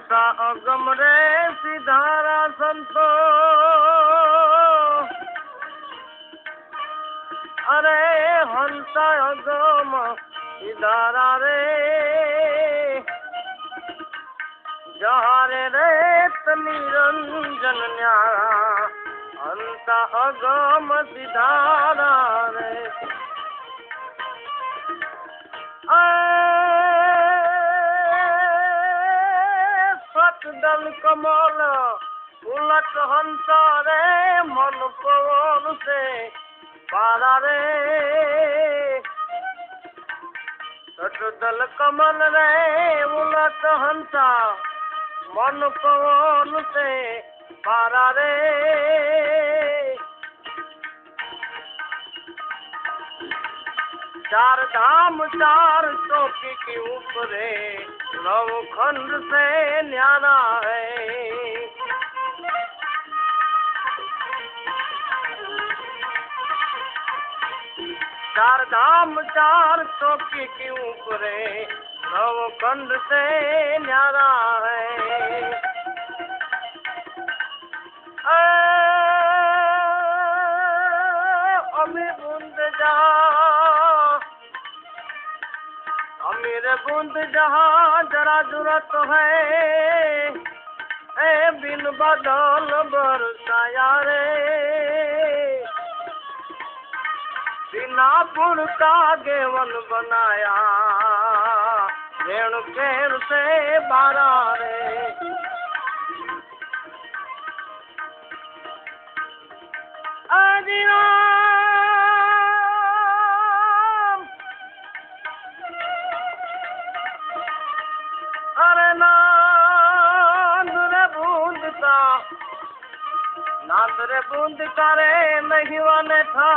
हंसा अगम रे सिधारा संतो, अरे हंसा अगम सिधारा रे, जहारे रेत निरंजन न्यारा, हंसा अगम सिधारा रे। दल कमल उलट हंसा रे, मन पवन से पारा रे। दल कमल रे उलट हंसा, मन पवन से पारा रे। चार धाम चार चौकी के ऊपरे, नवखंड से न्यारा है। चार धाम चार चौकी के ऊपरे, नवखंड से न्यारा है। अभी बूंद जा मेरे बूंद जहाँ जरा जरूरत है, ए बिन बदल बरसाया रे। बिना पुर का गेवन बनाया, रेणु केर से बारा रे। अजीरा नादरे बूंद करे नहीं वाने था,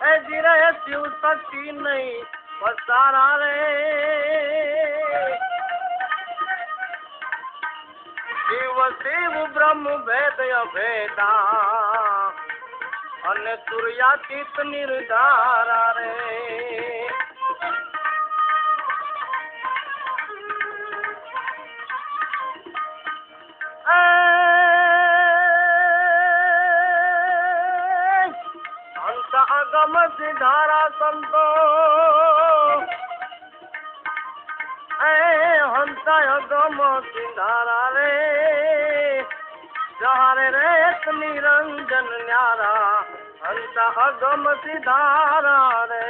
ए जिरे शिव शक्ति नहीं पसारा रे। शिव शिव ब्रह्म भेद अभेदा, अन्य तुर्यातीत निर्धारा रे। अगम सिधारा संतो, हंसा अगम सिधारा रे, जहारे रेत निरंजन न्यारा, हंसा अगम सिधारा रे।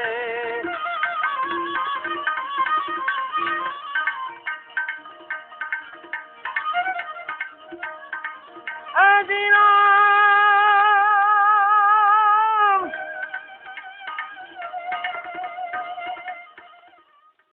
अजीरा